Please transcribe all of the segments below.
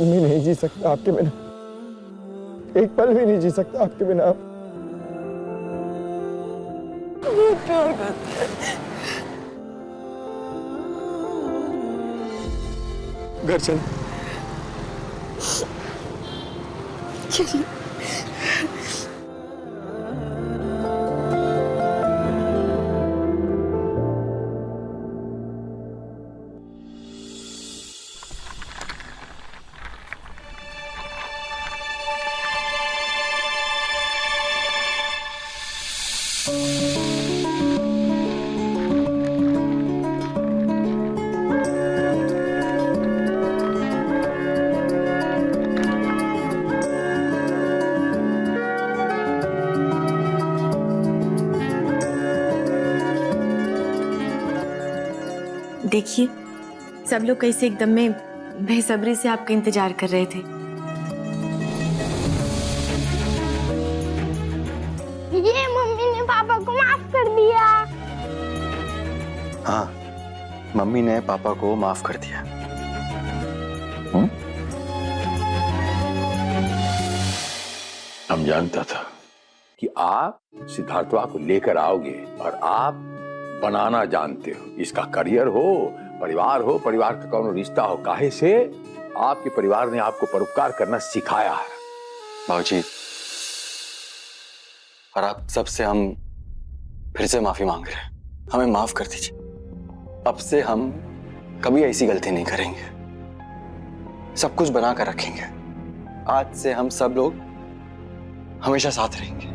भी नहीं जी सकता आपके बिना, एक पल भी नहीं जी सकता आपके बिना। घर चल। चलिए। देखिए सब लोग कैसे एकदम में बेसब्री से आपका इंतजार कर रहे थे। ये मम्मी ने पापा को माफ कर दिया। हाँ, मम्मी ने पापा को माफ कर दिया। हम जानता था कि आप सिद्धार्थवा को लेकर आओगे और आप बनाना जानते हो। इसका करियर हो, परिवार का कौन रिश्ता हो, काहे से आपके परिवार ने आपको परोपकार करना सिखाया है। बाबूजी, और आप सबसे हम फिर से माफी मांग रहे हैं, हमें माफ कर दीजिए। अब से हम कभी ऐसी गलती नहीं करेंगे, सब कुछ बना कर रखेंगे। आज से हम सब लोग हमेशा साथ रहेंगे।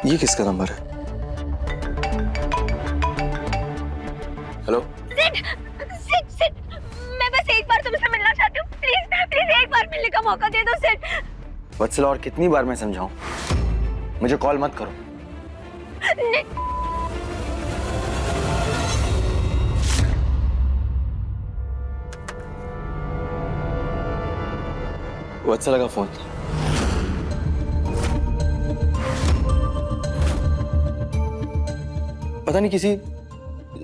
ये किसका नंबर है? हेलो सिड, मैं बस एक बार तुमसे मिलना चाहती हूँ। प्लीज एक बार मिलने का मौका दे दो सिड। वत्सल, और कितनी बार मैं समझाऊं? मुझे कॉल मत करो। वत्सल का फोन। पता नहीं किसी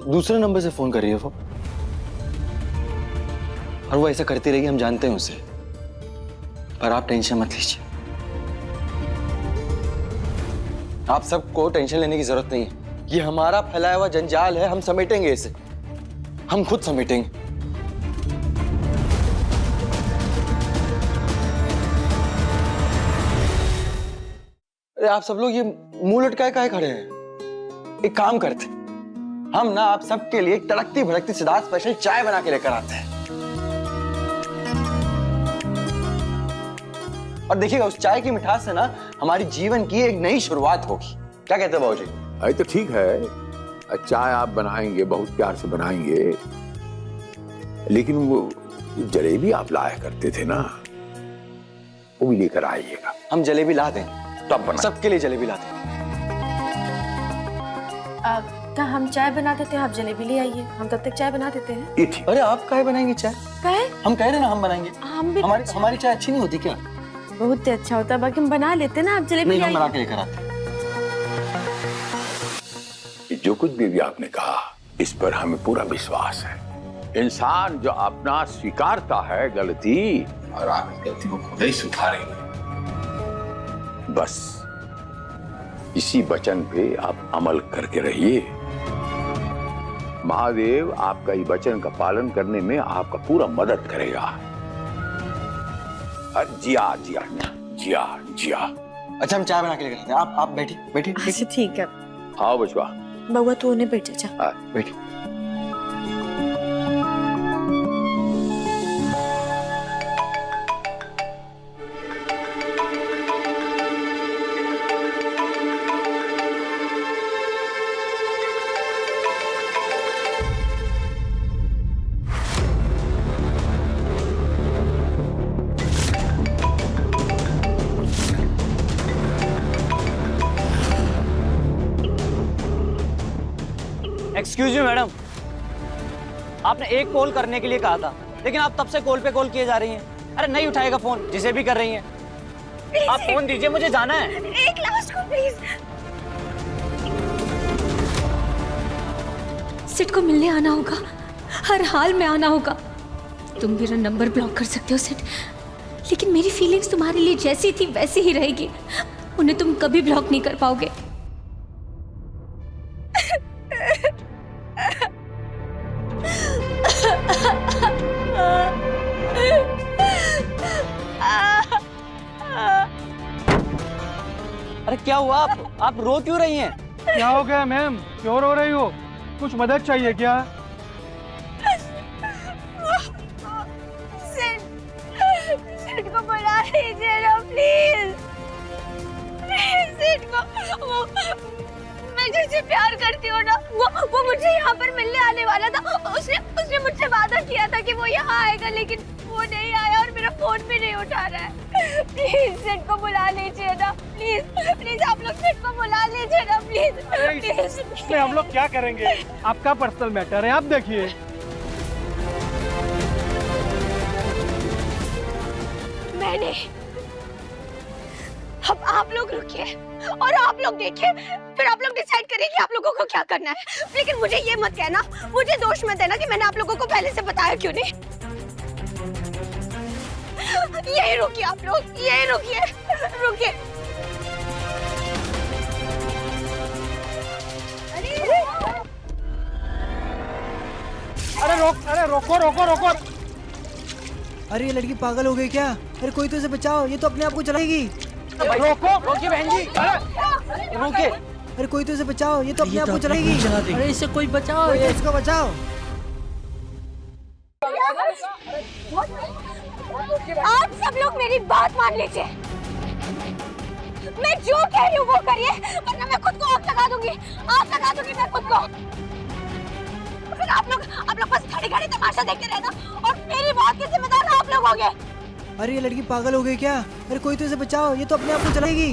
दूसरे नंबर से फोन कर रही है वो, और वो ऐसा करती रहेगी, हम जानते हैं उसे। पर आप टेंशन मत लीजिए, आप सबको टेंशन लेने की जरूरत नहीं है। ये हमारा फैलाया हुआ जंजाल है, हम समेटेंगे इसे, हम खुद समेटेंगे। अरे आप सब लोग ये मुंह लटकाए काहे खड़े हैं? एक काम करते, हम ना आप सबके लिए एक तड़कती भड़कती सिद्धार्थ स्पेशल चाय बना के लेकर आते हैं, और देखिएगा उस चाय की मिठास से ना हमारी जीवन की एक नई शुरुआत होगी। क्या कहते हैं बाबूजी? अरे तो ठीक है, चाय आप बनाएंगे, बहुत प्यार से बनाएंगे, लेकिन वो जलेबी आप लाया करते थे ना, वो भी लेकर आइएगा। हम जलेबी ला दें, तब बना सबके लिए जलेबी ला दें। तो हम चाय बनाते थे, आप जलेबी ले आइए, हम तब तक चाय बना देते हैं। ये ठीक। अरे आप काहे बनाएंगे चाय? काहे? हम कह रहे हैं ना हम बनाएंगे। हम भी हमारी चाय अच्छी नहीं होती क्या? बहुत अच्छा होता है, बाकी हम बना लेते हैं ना, आप जलेबी नहीं, ले हम बना आइए। के लेकर आते हैं। जो कुछ भी आपने कहा, इस पर हमें पूरा विश्वास है। इंसान जो अपना स्वीकारता है गलती, और आप इस गलती को खुद ही सुधारेंगे। बस इसी वचन पे आप अमल करके रहिए। महादेव आपका इस वचन का पालन करने में आपका पूरा मदद करेगा। जिया जिया जिया जिया। अच्छा, हम चाय बना के लेकर आते हैं, आप बैठिए। अच्छा ठीक है। आओ बचवा। बउआ तो उन्हें बैठ जा। बैठिए। एक्सक्यूज मी मैडम, आपने एक कॉल करने के लिए कहा था, लेकिन आप तब से कॉल पे कॉल किए जा रही हैं। अरे नहीं उठाएगा फोन, जिसे भी कर रही हैं। आप फोन दीजिए, मुझे जाना है। एक लास्ट कॉल प्लीज। सिड को मिलने आना होगा, हर हाल में आना होगा। तुम मेरा नंबर ब्लॉक कर सकते हो सिड, लेकिन मेरी फीलिंग्स तुम्हारे लिए जैसी थी वैसी ही रहेगी। उन्हें तुम कभी ब्लॉक नहीं कर पाओगे। अरे क्या हुआ? आप रो क्यों रही हैं? क्या हो गया मैम, क्यों रो रही हो? कुछ मदद चाहिए क्या? सिड को बुला लीजिए ना प्लीज। सिड को, मैं जिससे प्यार करती हूँ ना, वो मुझे यहाँ पर मिलने आने वाला था। उसने मुझसे वादा किया था कि वो यहाँ आएगा, लेकिन वो नहीं आया और मेरा फोन भी नहीं उठा रहा है। प्लीज सिड को बुला लीजिए ना, प्लीज प्लीज आप लोग सिड को बुला लीजिए ना प्लीज प्लीज। इसमें हम लोग क्या करेंगे? आपका पर्सनल मैटर है, आप देखिए। मैंने, अब आप लोग रुकिए और आप लोग देखिए, फिर आप लोग डिसाइड करिए कि आप लोगों को क्या करना है। लेकिन मुझे ये मत कहना, मुझे दोष मत देना कि मैंने आप लोगों को पहले से बताया क्यों नहीं। यही रुकिए आप लोग, यही रुकिए, रुकिए। अरे रोको रोको रोको। अरे ये लड़की पागल हो गई क्या? अरे कोई तो इसे बचाओ, ये तो अपने आप को चलाएगी। रोको। रोकिए बहन जी, रोकिए। अरे कोई तो इसे बचाओ, ये तो अपने आप को चलाएगी। अरे इससे कोई बचाओ। कोई तो इसको बचाओ। आप सब लोग मेरी बात मान लीजिए। मैं जो कह रही हूँ वो करिए, वरना मैं खुद को आग लगा दूंगी। आग लगा दूंगी मैं खुद को। फिर आप लोग बस खड़े खड़े तमाशा देखते रहना और मेरी बात के जिम्मेदार आप लोग होंगे। अरे ये लड़की पागल हो गई क्या? अरे कोई तो इसे बचाओ, ये तो अपने आप को चलाएगी।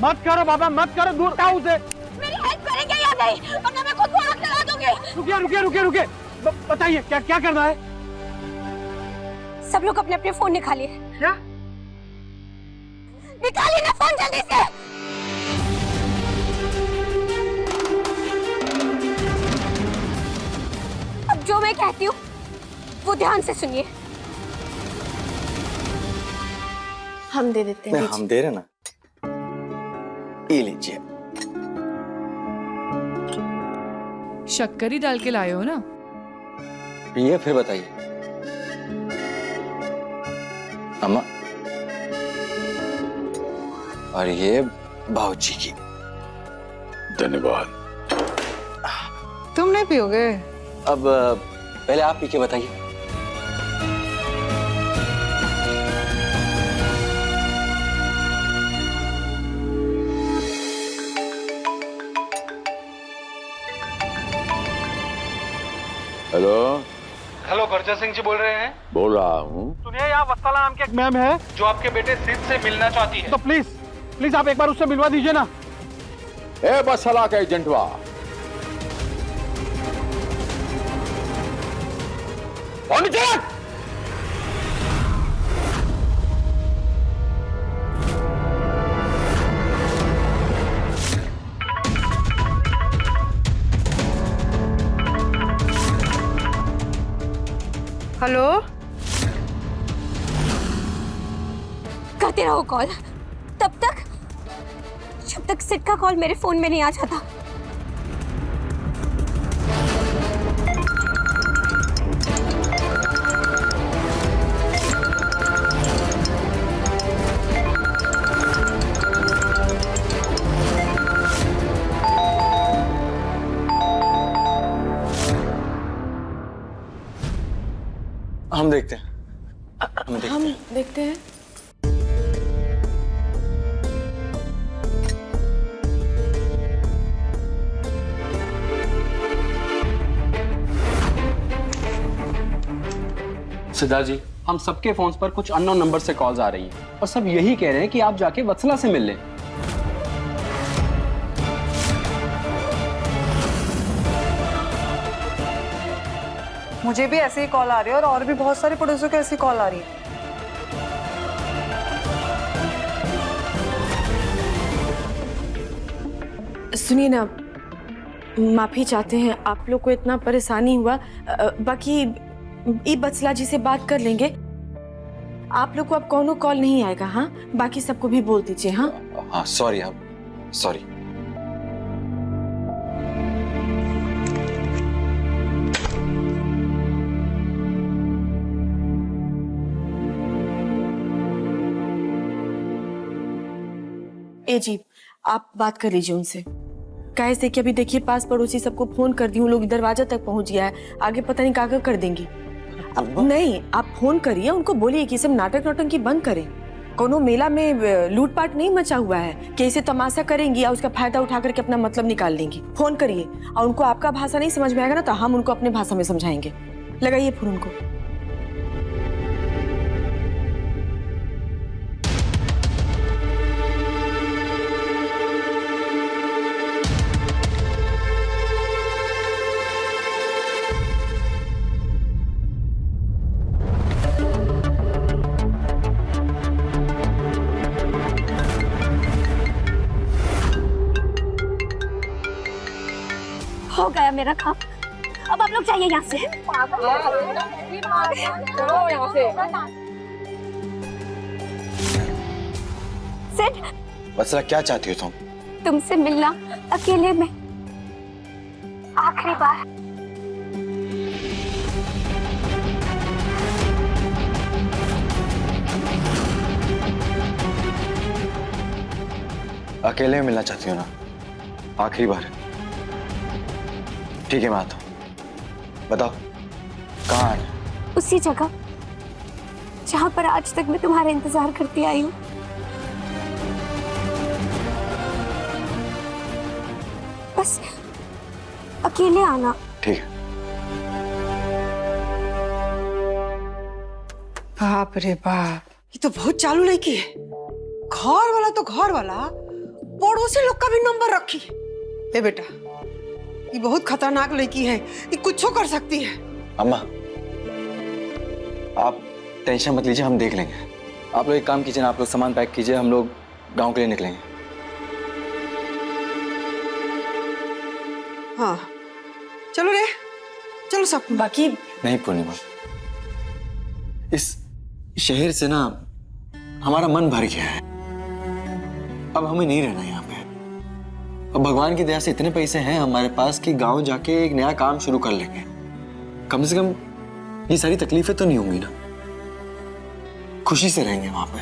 मत करो बाबा, मत करो, दूर हटाओ उसे। मेरी हेल्प करेंगे या नहीं, वरना मैं खुद को आग लगा दूंगी। रुकिए रुकिए रुकिए रुकिए, बताइए क्या क्या करना है? सब लोग अपने अपने फोन निकालिए। क्या? निकालिए ना फोन जल्दी से। अब जो मैं कहती हूँ वो ध्यान से सुनिए। हम दे देते हैं। हम दे रहे ना, ये लीजिए। शक्कर ही डाल के लाए हो ना? ये फिर बताइए अम्मा। और ये बाबूजी की। धन्यवाद। तुम नहीं पियोगे? अब पहले आप पी के बताइए। हेलो हेलो, गुरजर सिंह जी बोल रहे हैं? बोल रहा हूँ। सुनिए, यहाँ वत्सला नाम की एक मैम है जो आपके बेटे सिड से मिलना चाहती है। तो प्लीज प्लीज आप एक बार उससे मिलवा दीजिए ना। ए बस सलाह का एजेंटवा, हेलो, करते रहो कॉल तब तक जब तक सिड का कॉल मेरे फोन में नहीं आ जाता। हम देखते हैं, हम देखते हैं। सिद्धार्थ जी, हम सबके फोन्स पर कुछ अननोन नंबर से कॉल्स आ रही हैं और सब यही कह रहे हैं कि आप जाके वत्सला से मिल लें। मुझे भी ऐसे ही कॉल आ रही है और भी बहुत सारे पड़ोसियों को ऐसी कॉल आ रही है। सुनिए ना, माफी चाहते हैं, आप लोग को इतना परेशानी हुआ। बाकी ई बचला जी से बात कर लेंगे। आप लोग को अब कौनो कॉल नहीं आएगा। हाँ, बाकी सबको भी बोल दीजिए। हाँ हाँ, सॉरी आप, सॉरी। ए जी, आप बात कर लीजिए उनसे। कैसे कि अभी देखिए पास पड़ोसी सबको फोन कर दी हूँ, लोग दरवाजा तक पहुंच गया है, आगे पता नहीं क्या कर देंगी। अब नहीं, आप फोन करिए, उनको बोलिए कि सब नाटक नौटंकी बंद करें। कोनो मेला में लूटपाट नहीं मचा हुआ है कि इसे तमाशा करेंगी या उसका फायदा उठा करके अपना मतलब निकाल लेंगी। फोन करिए, और उनको आपका भाषा नहीं समझ में आएगा ना तो हम उनको अपने भाषा में समझाएंगे। लगाइए फोन उनको। हो गया मेरा काम, अब आप लोग जाइए यहाँ से। सेठ, वत्सला क्या चाहती हो तुम? तुमसे मिलना अकेले में आखिरी बार। अकेले में मिलना चाहती हो ना? आखिरी बार। ठीक है, मैं आता हूँ। बताओ कहाँ आना? उसी जगह जहाँ पर आज तक मैं तुम्हारा इंतजार करती आई हूँ। बस अकेले आना। ठीक है। बाप रे बाप, ये तो बहुत चालू लड़की है। घर वाला तो घर वाला, पड़ोसी लोग का भी नंबर रखी। ए बेटा, ये बहुत खतरनाक लड़की है, ये कुछ कर सकती है। अम्मा, आप टेंशन मत लीजिए, हम देख लेंगे। आप लोग एक काम कीजिए ना, आप लोग सामान पैक कीजिए, हम लोग गांव के लिए निकलेंगे। हाँ चलो रे, चलो सब। बाकी नहीं पूर्णिमा, इस शहर से ना हमारा मन भर गया है। अब हमें नहीं रहना यहाँ पे। अब भगवान की दया से इतने पैसे हैं हमारे पास कि गांव जाके एक नया काम शुरू कर लेंगे। कम से कम ये सारी तकलीफें तो नहीं होंगी ना, खुशी से रहेंगे वहां पे।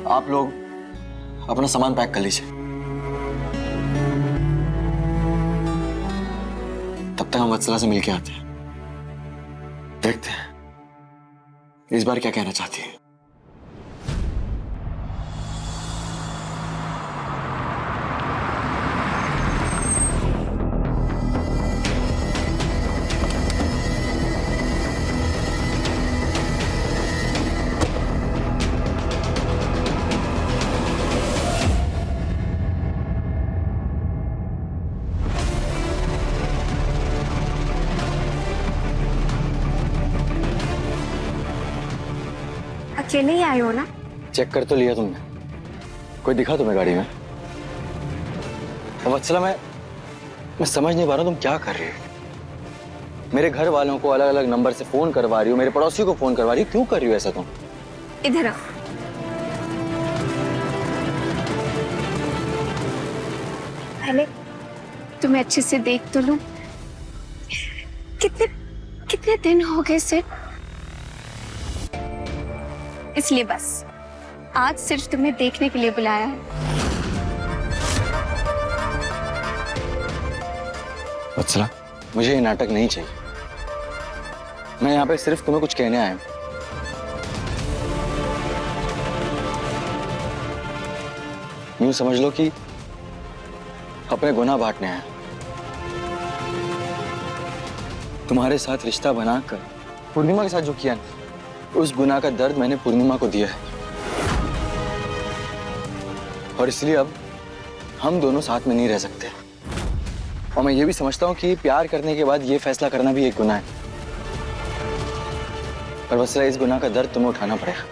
आप लोग अपना सामान पैक कर लीजिए, तब तक हम वत्सला से मिलके आते हैं। देखते हैं इस बार क्या कहना चाहती है। अकेले ही आए हो ना? चेक कर तो लिया तुमने? कोई दिखा तुम्हें गाड़ी में? वत्सला, मैं समझ नहीं पा रहा हूं तुम क्या कर रही हो। मेरे घर वालों को अलग अलग नंबर से फोन करवा रही हो, मेरे पड़ोसियों को फोन करवा रही हो, क्यों कर रही हो ऐसा तुम? इधर आओ। पहले तुम्हें अच्छे से देख तो लूं। कितने दिन हो गए सेठ, इसलिए बस आज सिर्फ तुम्हें देखने के लिए बुलाया है। वत्सला, मुझे ये नाटक नहीं चाहिए। मैं यहाँ पे सिर्फ तुम्हें कुछ कहने आया हूं। यूं समझ लो कि अपने गुनाह बांटने आया। तुम्हारे साथ रिश्ता बनाकर पूर्णिमा के साथ जो किया ना, उस गुनाह का दर्द मैंने पूर्णिमा को दिया है, और इसलिए अब हम दोनों साथ में नहीं रह सकते। और मैं ये भी समझता हूँ कि प्यार करने के बाद ये फैसला करना भी एक गुनाह है। पर वत्सला, इस गुनाह का दर्द तुम्हें उठाना पड़ेगा।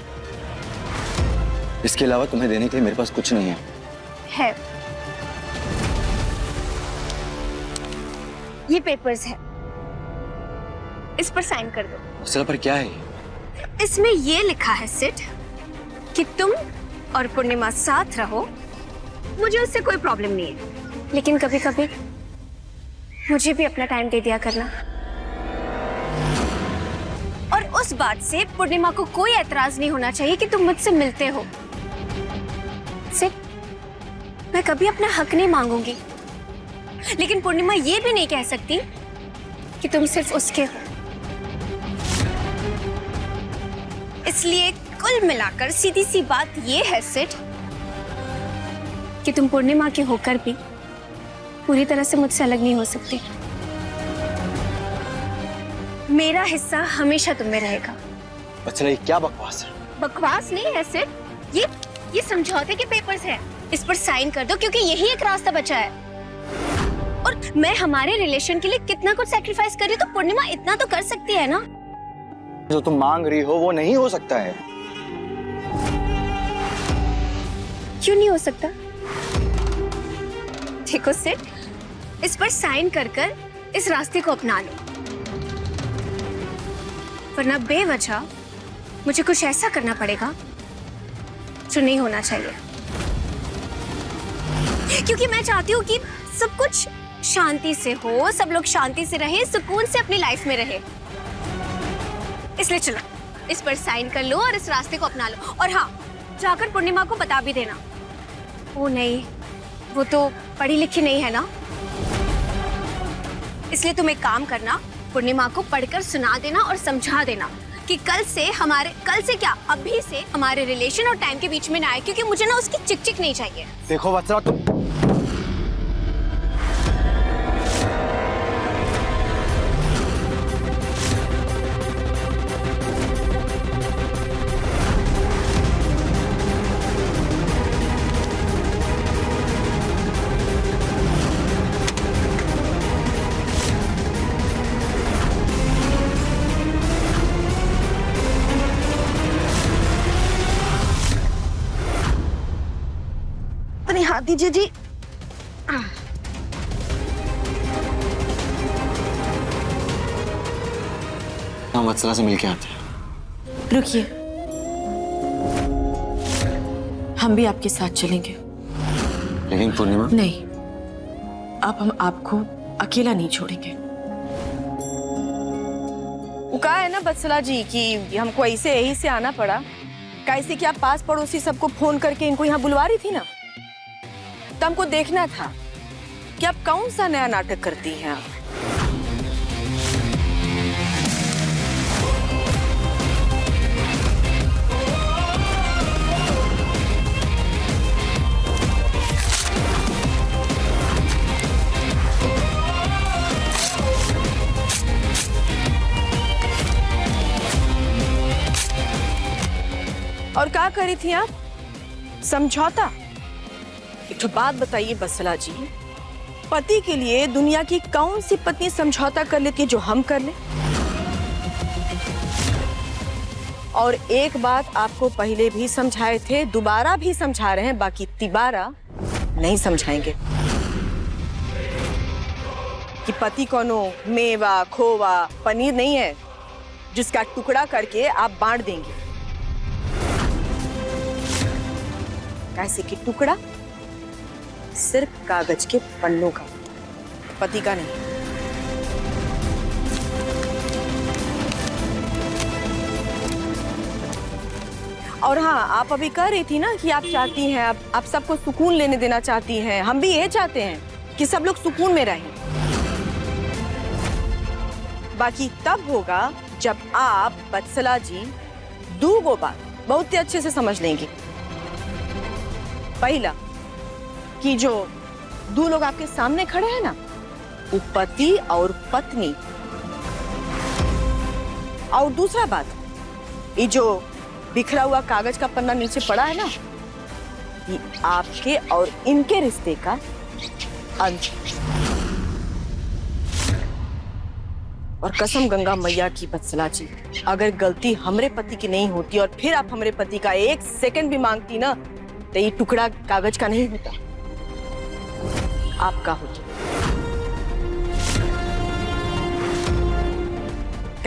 इसके अलावा तुम्हें देने के लिए मेरे पास कुछ नहीं है। ये पेपर्स है, इस पर साइन कर दो। वत्सला पर क्या है? इसमें ये लिखा है सिड कि तुम और पूर्णिमा साथ रहो, मुझे उससे कोई प्रॉब्लम नहीं है, लेकिन कभी कभी मुझे भी अपना टाइम दे दिया करना। और उस बात से पूर्णिमा को कोई एतराज नहीं होना चाहिए कि तुम मुझसे मिलते हो। सिड, मैं कभी अपना हक नहीं मांगूंगी, लेकिन पूर्णिमा ये भी नहीं कह सकती कि तुम सिर्फ उसके हो। इसलिए कुल मिलाकर सीधी सी बात ये है सिड कि तुम पूर्णिमा के होकर भी पूरी तरह से मुझसे अलग नहीं हो सकते। मेरा हिस्सा हमेशा तुम में रहेगा। वत्सला, ये क्या बकवास है? बकवास नहीं है सिड, ये समझौते के पेपर्स हैं। इस पर साइन कर दो क्योंकि यही एक रास्ता बचा है। और मैं हमारे रिलेशन के लिए कितना कुछ सैक्रिफाइस कर रही हूँ, तो पूर्णिमा इतना तो कर सकती है ना। जो तुम मांग रही हो वो नहीं हो सकता है। क्यों नहीं हो सकता? देखो सिड, इस पर साइन कर कर इस रास्ते को अपना लो, वरना बेवजह मुझे कुछ ऐसा करना पड़ेगा जो नहीं होना चाहिए। क्योंकि मैं चाहती हूँ कि सब कुछ शांति से हो, सब लोग शांति से रहे, सुकून से अपनी लाइफ में रहे। इसलिए चलो, इस पर साइन कर लो और इस रास्ते को अपना लो। और हाँ, जाकर पूर्णिमा को बता भी देना। ओ नहीं, वो तो पढ़ी लिखी नहीं है ना, इसलिए तुम एक काम करना, पूर्णिमा को पढ़कर सुना देना और समझा देना कि कल से क्या, अभी से हमारे रिलेशन और टाइम के बीच में ना आए, क्योंकि मुझे ना उसकी चिक चिक नहीं चाहिए। देखो वत्सला, तुम हाथ दीजिए जी। हम वत्सला से मिलके आते हैं। रुकिए, हम भी आपके साथ चलेंगे। लेकिन पूर्णिमा? नहीं, अब हम आपको अकेला नहीं छोड़ेंगे। वो कहा है ना वत्सला जी कि हमको ऐसे यही से आना पड़ा, कैसे कि आप पास पड़ोसी सबको फोन करके इनको यहाँ बुलवा रही थी ना, तो हमको देखना था कि आप कौन सा नया नाटक करती हैं आप। और क्या करी थी आप? समझौता? एक तो बात बताइए वत्सला जी, पति के लिए दुनिया की कौन सी पत्नी समझौता कर लेती है जो हम कर ले? और एक बात आपको पहले भी समझाए थे, दोबारा भी समझा रहे हैं, बाकी तिबारा नहीं समझाएंगे कि पति कोनो मेवा, खोवा, पनीर नहीं है जिसका टुकड़ा करके आप बांट देंगे। कैसे कि टुकड़ा सिर्फ कागज के पन्नों का, पति का नहीं। और हाँ, आप अभी कह रही थी ना कि आप चाहती हैं, आप सबको सुकून लेने देना चाहती हैं। हम भी ये चाहते हैं कि सब लोग सुकून में रहें। बाकी तब होगा जब आप वत्सला जी दो बात बहुत ही अच्छे से समझ लेंगी। पहला कि जो दो लोग आपके सामने खड़े हैं ना, वो पति और पत्नी। और दूसरा बात, ये जो बिखरा हुआ कागज का पन्ना नीचे पड़ा है ना, ये आपके और इनके रिश्ते का अंत। और कसम गंगा मैया की वत्सला जी, अगर गलती हमरे पति की नहीं होती और फिर आप हमरे पति का एक सेकंड भी मांगती ना, तो ये टुकड़ा कागज का नहीं होता, आपका होता।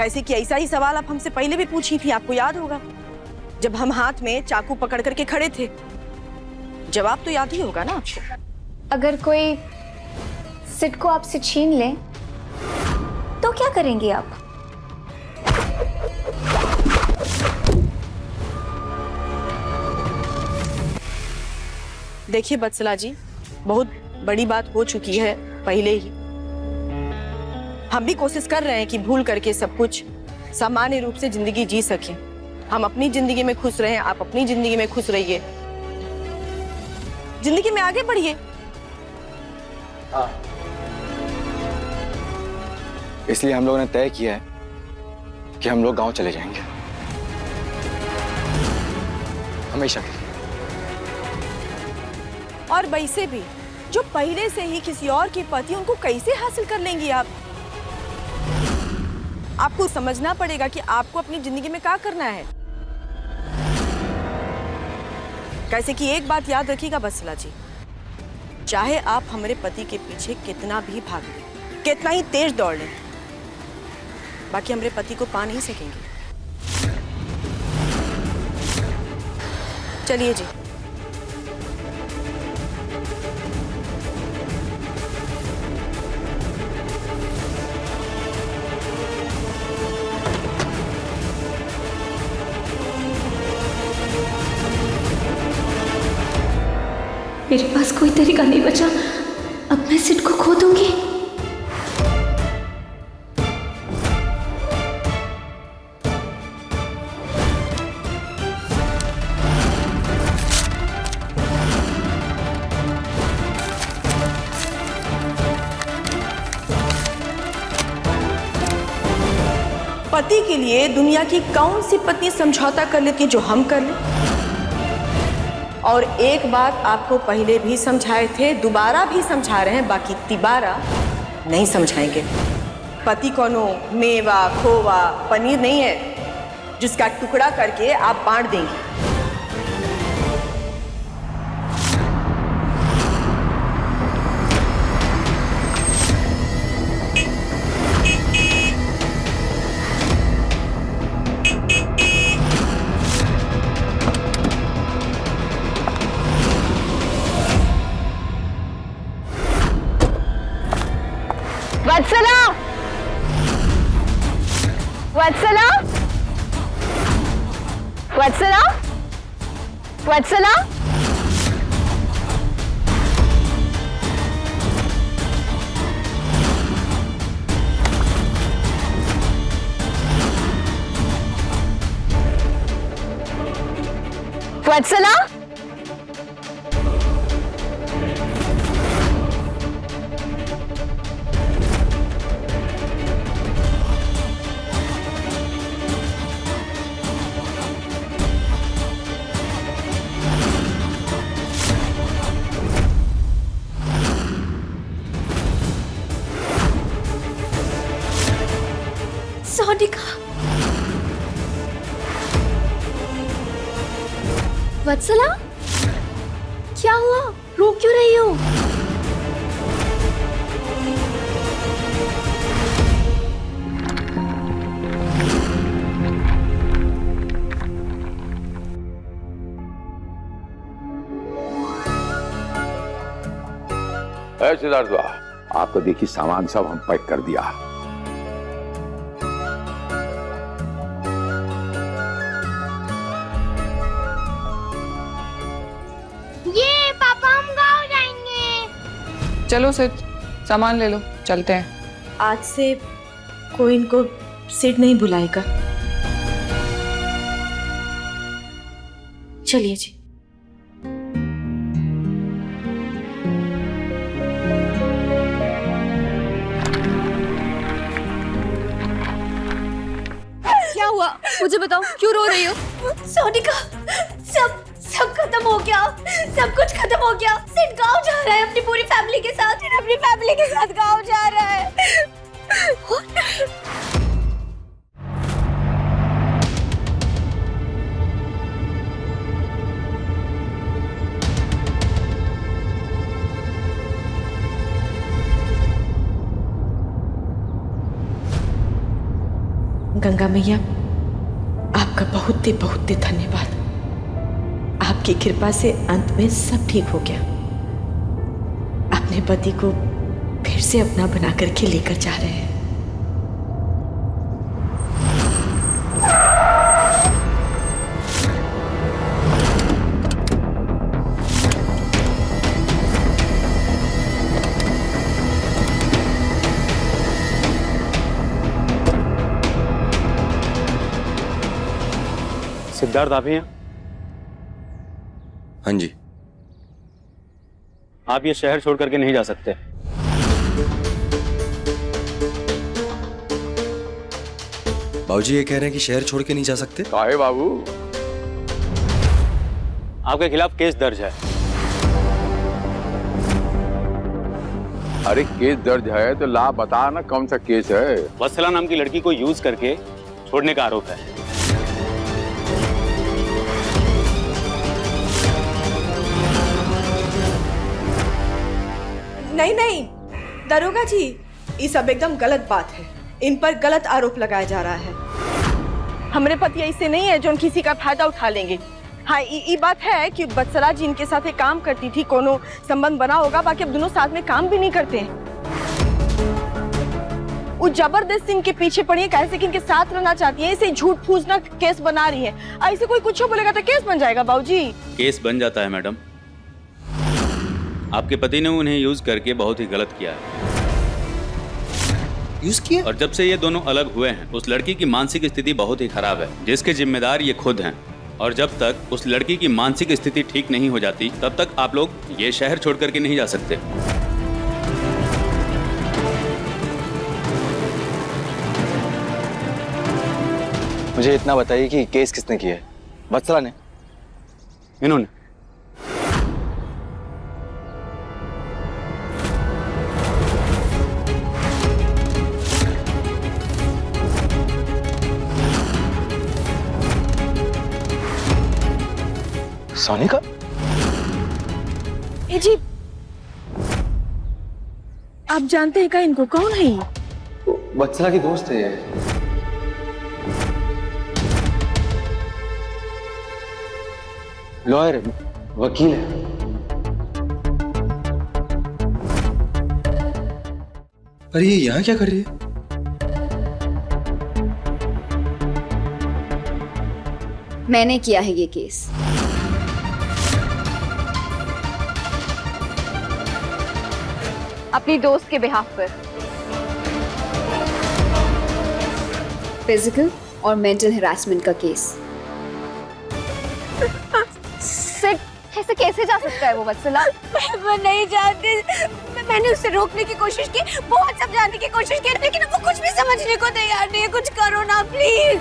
कैसे कि ऐसा ही सवाल आप हमसे पहले भी पूछी थी, आपको याद होगा, जब हम हाथ में चाकू पकड़ करके खड़े थे। जवाब तो याद ही होगा ना आपको। अगर कोई सिड को आपसे छीन ले तो क्या करेंगी आप? देखिए बत्सला जी, बहुत बड़ी बात हो चुकी है पहले ही। हम भी कोशिश कर रहे हैं कि भूल करके सब कुछ सामान्य रूप से जिंदगी जी सकें। हम अपनी जिंदगी में खुश रहें, आप अपनी जिंदगी में खुश रहिए, जिंदगी में आगे बढ़िए। इसलिए हम लोगों ने तय किया है कि हम लोग गांव चले जाएंगे, हमेशा के लिए। और वैसे भी जो पहले से ही किसी और के पति, उनको कैसे हासिल कर लेंगी आप? आपको समझना पड़ेगा कि आपको अपनी जिंदगी में क्या करना है। कैसे कि एक बात याद रखिएगा बत्सला जी, चाहे आप हमारे पति के पीछे कितना भी भाग लें, कितना ही तेज दौड़ लें, बाकी हमारे पति को पा नहीं सकेंगे। चलिए जी। मेरे पास कोई तरीका नहीं बचा, अब मैं सिड को खो दूंगी। पति के लिए दुनिया की कौन सी पत्नी समझौता कर लेती है जो हम कर लें? और एक बात आपको पहले भी समझाए थे, दोबारा भी समझा रहे हैं, बाकी तिबारा नहीं समझाएंगे। पति कोनो मेवा, खोवा, पनीर नहीं है जिसका टुकड़ा करके आप बांट देंगे। वत्सला, वत्सला, वत्सला, वत्सला, वत्सला, सोनिका, वत्सला, क्या हुआ? रो क्यों रही हो? सिद्धार्थ, आपको देखिए सामान सब हम पैक कर दिया। ये पापा, हम गाँव जाएंगे। चलो सिड, सामान ले लो, चलते हैं। आज से कोई इनको सिड नहीं बुलाएगा। चलिए जी। क्या हुआ? मुझे बताओ, क्यों रो रही हो? सोनिका, सब खत्म हो गया, सब कुछ खत्म हो गया। सिड गाँव जा रहा है अपनी पूरी फैमिली के साथ, अपनी फैमिली के साथ गाँव जा रहा है। गंगा मैया, आपका बहुत ही धन्यवाद। आपकी कृपा से अंत में सब ठीक हो गया। अपने पति को फिर से अपना बना करके लेकर जा रहे हैं। सिद्धार्थ आप ही हैं? हाँ जी। आप ये शहर छोड़ करके नहीं जा सकते। बाबूजी ये कह रहे हैं कि शहर छोड़ के नहीं जा सकते। काहे बाबू? आपके खिलाफ केस दर्ज है। अरे केस दर्ज है तो ला बता ना कौन सा केस है। वत्सला नाम की लड़की को यूज करके छोड़ने का आरोप है। नहीं दरोगा जी, ये सब एकदम गलत बात है। इन पर गलत आरोप लगाया जा रहा है। हमारे पति ऐसे नहीं है जो किसी का फायदा उठा लेंगे। हाँ, ये बात है कि वत्सला जी इनके साथ काम करती थी, कोनो संबंध बना होगा, बाकी अब दोनों साथ में काम भी नहीं करते हैं। वो जबरदस्ती इनके पीछे पड़ी है, कैसे कि इनके साथ रहना चाहती है, इसे झूठ फूसना केस बना रही है। ऐसे कोई कुछ बोलेगा तो केस बन जाएगा बाबूजी। केस बन जाता है मैडम। आपके पति ने उन्हें यूज करके बहुत ही गलत किया है। यूज किया? और जब से ये दोनों अलग हुए हैं उस लड़की की मानसिक स्थिति बहुत ही खराब है, जिसके जिम्मेदार ये खुद हैं। और जब तक उस लड़की की मानसिक स्थिति ठीक नहीं हो जाती तब तक आप लोग ये शहर छोड़ करके नहीं जा सकते। मुझे इतना बताइए कि केस किसने किया है? वत्सला ने? इन्होंने। सोनिका? ए जी, आप जानते हैं क्या इनको? कौन है ये? वत्सला की दोस्त है। लॉयर, वकील है। पर ये यहाँ क्या कर रही है? मैंने किया है ये केस। अपनी दोस्त के बिहाफ पर। फिजिकल और मेंटल हैरेसमेंट का केस। ऐसे कैसे जा सकता है वो वत्सला? मैं नहीं जानती। मैंने उसे रोकने की कोशिश की, बहुत समझाने की कोशिश की, लेकिन वो कुछ भी समझने को तैयार नहीं है। कुछ करो ना प्लीज।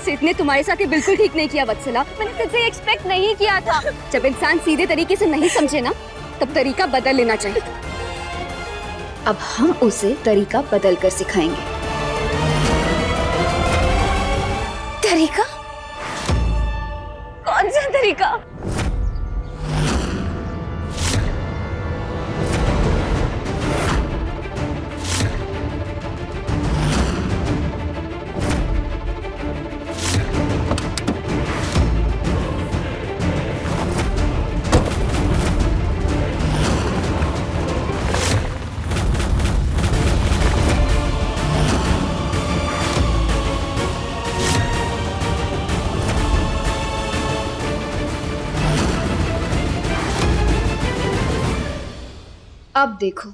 सिद्ध ने तुम्हारे साथ ये बिल्कुल ठीक नहीं किया वत्सला। मैंने तुझसे एक्सपेक्ट नहीं किया था। जब इंसान सीधे तरीके से नहीं समझे ना, तब तरीका बदल लेना चाहिए। अब हम उसे तरीका बदल कर सिखाएंगे। तरीका? कौन सा तरीका? अब देखो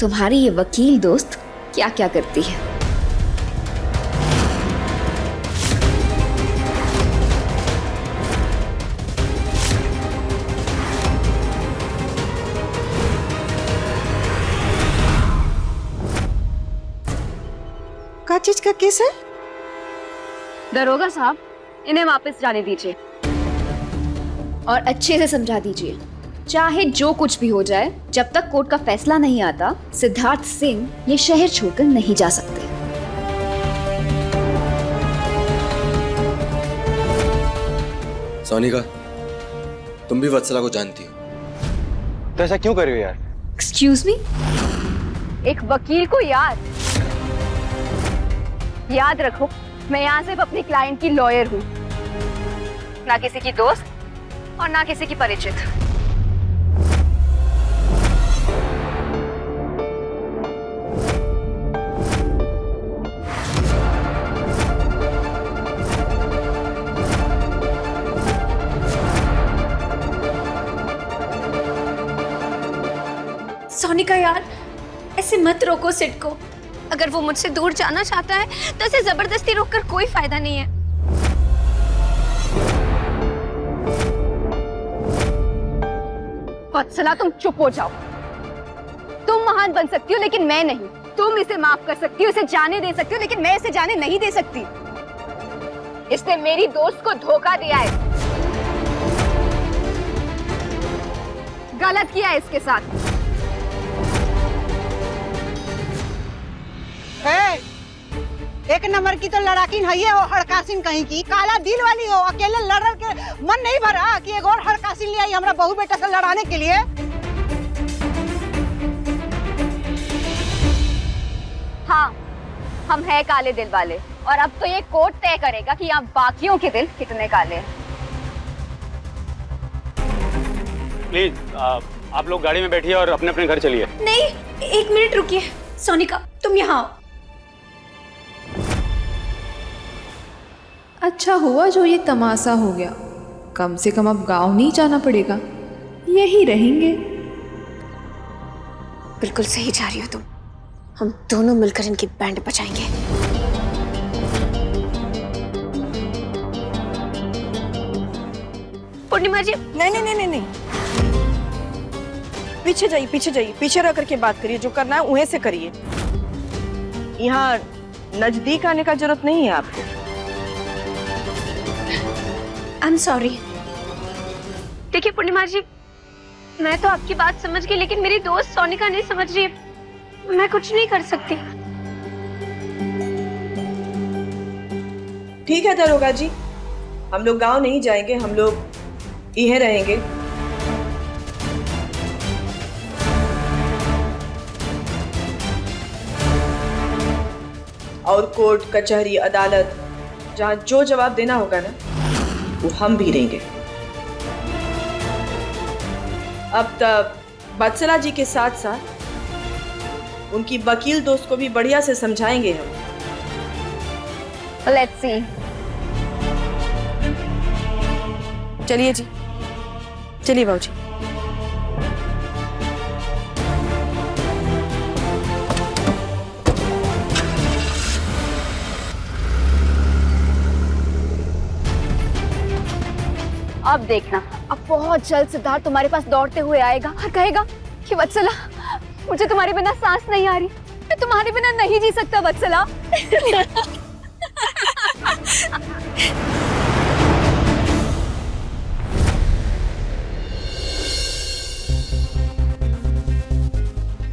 तुम्हारी ये वकील दोस्त क्या क्या करती है। क्या चीज का केस है? दरोगा साहब, इन्हें वापस जाने दीजिए और अच्छे से समझा दीजिए, चाहे जो कुछ भी हो जाए, जब तक कोर्ट का फैसला नहीं आता, सिद्धार्थ सिंह ये शहर छोड़कर नहीं जा सकते। सोनिका, तुम भी वत्सला को जानती हो, तो ऐसा क्यों कर रही हो यार? Excuse me? एक वकील को यार? याद रखो, मैं यहाँ सिर्फ अपनी क्लाइंट की लॉयर हूँ, ना किसी की दोस्त और ना किसी की परिचित। सोनिका यार, ऐसे मत रोको सिड को। अगर वो मुझसे दूर जाना चाहता है तो इसे जबरदस्ती रोककर कोई फायदा नहीं है। वत्सला, तुम चुप हो जाओ। तुम महान बन सकती हो लेकिन मैं नहीं। तुम इसे माफ कर सकती हो, इसे जाने दे सकती हो, लेकिन मैं इसे जाने नहीं दे सकती। इसने मेरी दोस्त को धोखा दिया है, गलत किया है इसके साथ। एक नंबर की तो लड़ाकिन है ये, हो हड़कासिन कहीं की, काला दिल वाली हो। अकेले लड़ के मन नहीं भरा कि एक और हड़कासिन ले आई हमरा बहू बेटा से लड़ाने के लिए। हाँ, हम हैं काले दिल वाले, और अब तो ये कोर्ट तय करेगा कि यहाँ बाकियों के दिल कितने काले हैं। प्लीज आप लोग गाड़ी में बैठिए और अपने अपने घर चलिए। नहीं, एक मिनट रुकिए। सोनिका, तुम यहाँ आओ। अच्छा हुआ जो ये तमाशा हो गया, कम से कम अब गांव नहीं जाना पड़ेगा, यही रहेंगे। बिल्कुल सही जा रही हो तुम। हम दोनों मिलकर इनकी बैंड बजाएंगे। पूर्णिमा जी, नहीं नहीं नहीं नहीं, पीछे जाइए, पीछे जाइए, पीछे रह करके बात करिए। जो करना है उन्हें से करिए। यहाँ नजदीक आने का जरूरत नहीं है आपको। I am sorry. देखिए पूर्णिमा जी, मैं तो आपकी बात समझ गई, लेकिन मेरी दोस्त सोनिका नहीं समझ रही है। मैं कुछ नहीं कर सकती। ठीक है दरोगा जी, हम लोग गांव नहीं जाएंगे, हम लोग यहीं रहेंगे। और कोर्ट कचहरी अदालत जहाँ जो जवाब देना होगा ना, वो हम भी देंगे। अब तक वत्सला जी के साथ साथ उनकी वकील दोस्त को भी बढ़िया से समझाएंगे हम। Let's see. चलिए जी, चलिए बाबू जी। अब देखना, अब बहुत जल्द सिद्धार्थ तुम्हारे पास दौड़ते हुए आएगा और कहेगा कि वत्सला, मुझे तुम्हारे बिना सांस नहीं आ रही, मैं तुम्हारे बिना नहीं जी सकता वत्सला।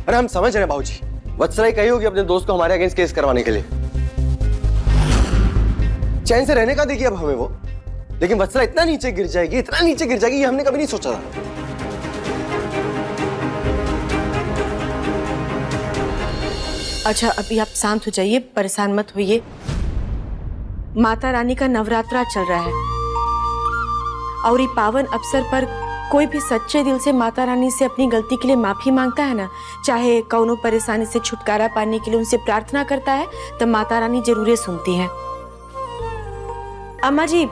अरे हम समझ रहे हैं बाबूजी, वत्सला ही कही होगी अपने दोस्त को हमारे अगेंस्ट केस करवाने के लिए। चैन से रहने का देखिए अब हमें वो, लेकिन वत्सला इतना नीचे गिर जाएगी, इतना नीचे गिर जाएगी, ये हमने कभी नहीं सोचा था। अच्छा अभी आप शांत हो जाइए, परेशान मत होइए। माता रानी का नवरात्रा चल रहा है और ये पावन अवसर पर कोई भी सच्चे दिल से माता रानी से अपनी गलती के लिए माफी मांगता है ना, चाहे कौनो परेशानी से छुटकारा पाने के लिए उनसे प्रार्थना करता है, तब माता रानी जरूर सुनती हैं। अम्मा जी,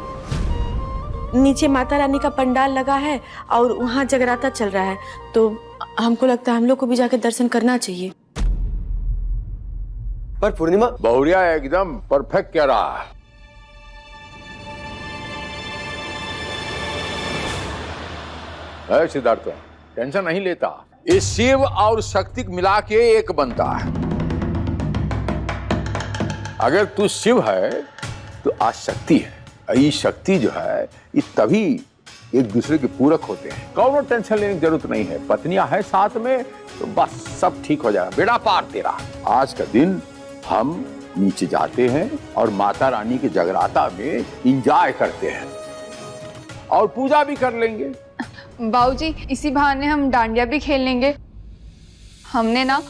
नीचे माता रानी का पंडाल लगा है और वहाँ जगराता चल रहा है, तो हमको लगता है हम लोग को भी जाकर दर्शन करना चाहिए। पर पूर्णिमा, बहुरिया एकदम परफेक्ट कह रहा है। सिद्धार्थ, टेंशन नहीं लेता, ये शिव और शक्ति मिला के एक बनता है। अगर तू शिव है तो आज शक्ति है, ये शक्ति जो है ये तभी एक दूसरे के पूरक होते हैं। कौनो टेंशन लेने की जरूरत नहीं है, पत्नियां है साथ में तो बस सब ठीक हो जाएगा, बेड़ा पार तेरा। आज का दिन हम नीचे जाते हैं और माता रानी के जगराता में एंजॉय करते हैं और पूजा भी कर लेंगे। बाबूजी, इसी बहाने हम डांडिया भी खेल लेंगे। हमने ना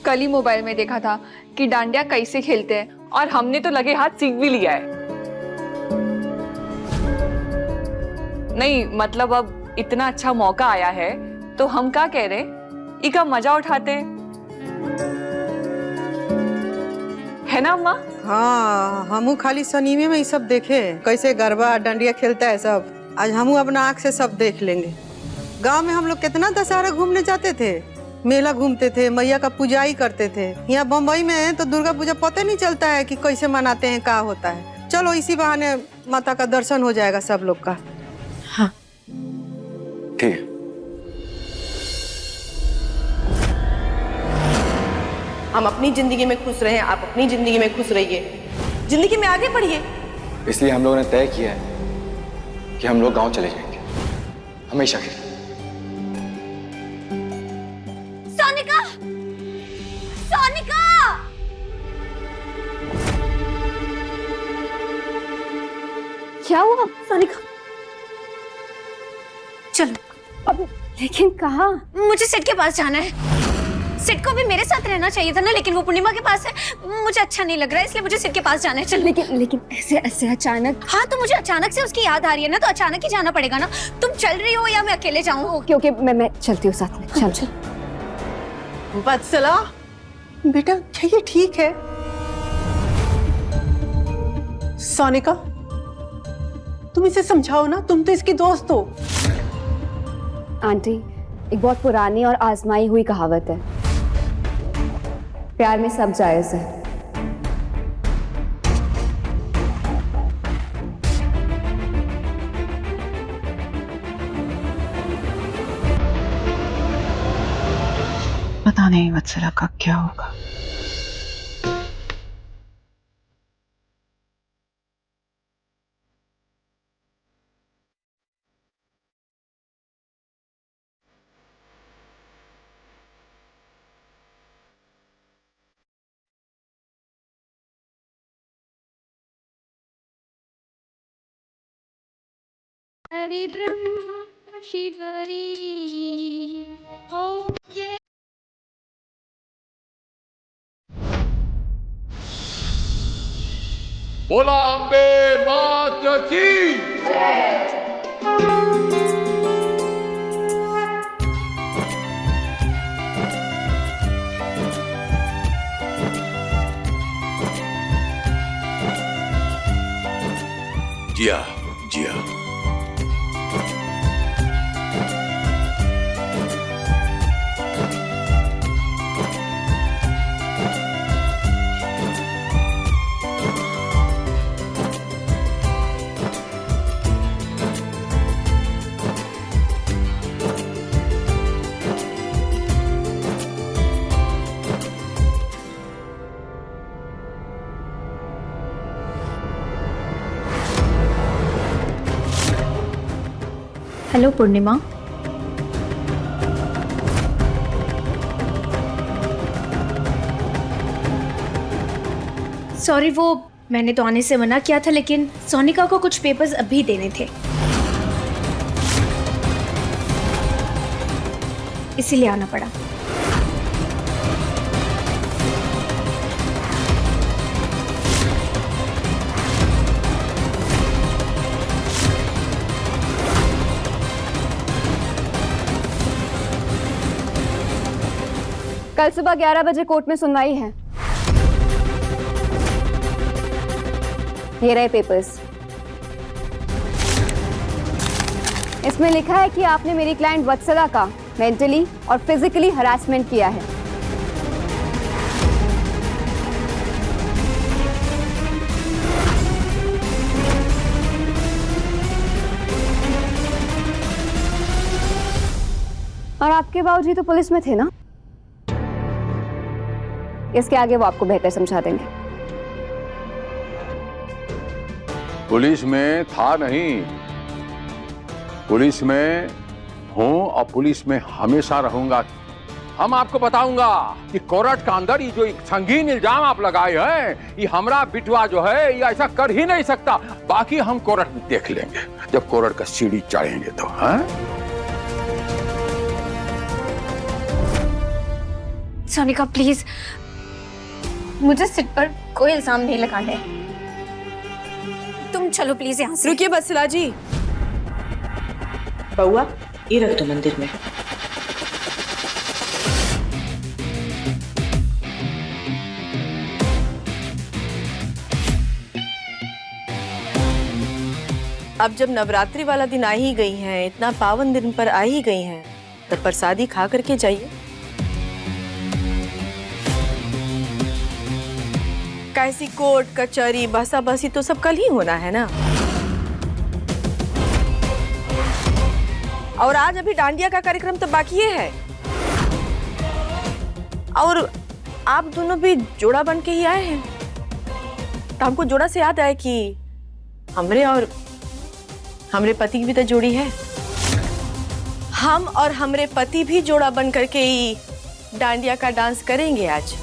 कल ही मोबाइल में देखा था कि डांडिया कैसे खेलते हैं और हमने तो लगे हाथ सीख भी लिया है। नहीं मतलब अब इतना अच्छा मौका आया है तो हम क्या कह रहे, इसका मजा उठाते है ना अम्मा? हाँ, हमू खाली सनीमे में ही सब देखे कैसे गरबा डंडिया खेलता है सब। आज हमू अपना आँख से सब देख लेंगे। गांव में हम लोग कितना दशहरा घूमने जाते थे, मेला घूमते थे, मैया का पूजाई करते थे। यहाँ बम्बई में तो दुर्गा पूजा पता नहीं चलता है कि कैसे मनाते हैं, क्या होता है। चलो इसी बहाने माता का दर्शन हो जाएगा सब लोग का। हाँ ठीक है। हम अपनी जिंदगी में खुश रहें, आप अपनी जिंदगी में खुश रहिए, जिंदगी में आगे बढ़िए। इसलिए हम लोगों ने तय किया है कि हम लोग गांव चले जाएंगे हमेशा के लिए। सोनिका, सोनिका! क्या हुआ? सोनिका, चलो। अब लेकिन कहाँ? मुझे सिट के पास जाना है। सिट को भी मेरे साथ रहना चाहिए था ना, लेकिन वो पूर्णिमा के पास है। मुझे अच्छा नहीं लग रहा है, इसलिए मुझे सिट के पास जाना है। चल। लेकिन ऐसे अचानक? हाँ, तो मुझे अचानक से उसकी याद आ रही है ना, तो अचानक ही जाना पड़ेगा ना। तुम चल रही हो या मैं अकेले जाऊँ? ओके, मैं चलती हूँ साथ में। चल। वत्सला बेटा, ये ठीक है। सोनिका, तुम इसे समझाओ ना, तुम तो इसकी दोस्त हो। आंटी, एक बहुत पुरानी और आजमाई हुई कहावत है, प्यार में सब जायज है। पता नहीं वत्सला का क्या होगा। हरि ब्रह्म शिवरी ओम ये। बोला अम्बे मात की। जिया जिया। हेलो पूर्णिमा। सॉरी, वो मैंने तो आने से मना किया था, लेकिन सोनिका को कुछ पेपर्स अभी देने थे, इसीलिए आना पड़ा। कल सुबह 11 बजे कोर्ट में सुनवाई है। ये रहे पेपर्स। इसमें लिखा है कि आपने मेरी क्लाइंट वत्सला का मेंटली और फिजिकली हरासमेंट किया है। और आपके बाबूजी तो पुलिस में थे ना? इसके आगे वो आपको बेहतर समझा देंगे। पुलिस में था नहीं, पुलिस में हूं और पुलिस में हमेशा रहूंगा। हम आपको बताऊंगा कि कोर्ट का अंदर ये जो एक संगीन इल्जाम आप लगाए हैं, ये हमरा बिटवा जो है ये ऐसा कर ही नहीं सकता। बाकी हम कोर्ट में देख लेंगे जब कोर्ट का सीढ़ी चढ़ेंगे तो। सोनिका प्लीज, मुझे सिट पर कोई इल्जाम नहीं लगाने। तुम चलो प्लीज यहाँ से। रुकिए बत्सला जी। बउआ ये रख दो मंदिर में। अब जब नवरात्रि वाला दिन आ ही गई हैं, इतना पावन दिन पर आ ही गई हैं, तब प्रसादी खा करके जाइए। कैसी कोर्ट कचहरी बसा बसी तो सब कल ही होना है ना। और आज अभी डांडिया का कार्यक्रम तो बाकी है। और आप दोनों भी जोड़ा बन के ही आए हैं। तो हमको जोड़ा से याद आया कि हमरे पति की भी तो जोड़ी है। हम और हमरे पति भी जोड़ा बन करके ही डांडिया का डांस करेंगे आज।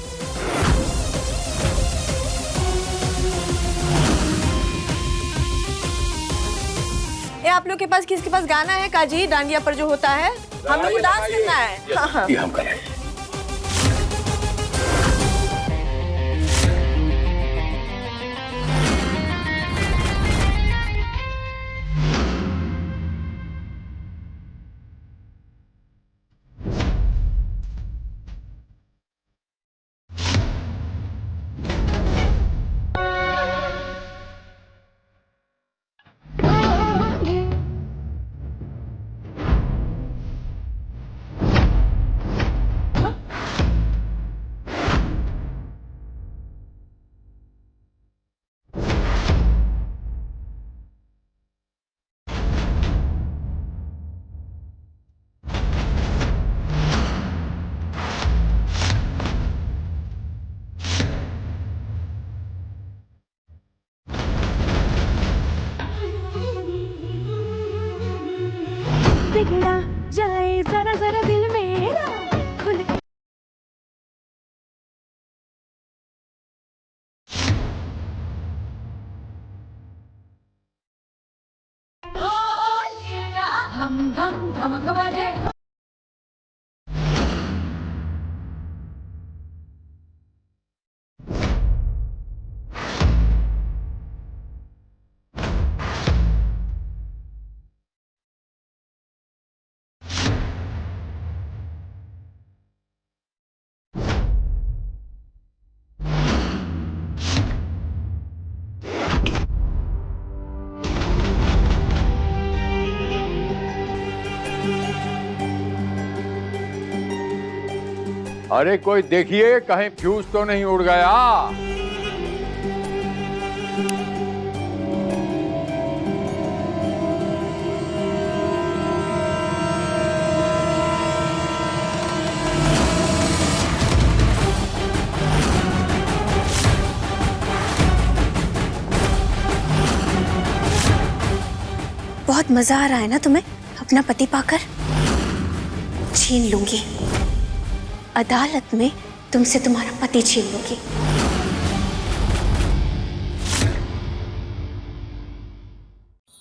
ये आप लोग के पास किसके पास गाना है काजी? डांडिया पर जो होता है हम लोग को डांस करना है। हाँ। ये हम करेंगे। बिगड़ा जाए जरा जरा दिल मेरा खुल। अरे कोई देखिए कहीं फ्यूज तो नहीं उड़ गया। बहुत मजा आ रहा है ना तुम्हें अपना पति पाकर? छीन लूंगी, अदालत में तुमसे तुम्हारा पति छीन लूंगी।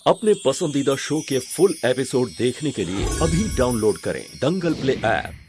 अपने पसंदीदा शो के फुल एपिसोड देखने के लिए अभी डाउनलोड करें दंगल प्ले ऐप।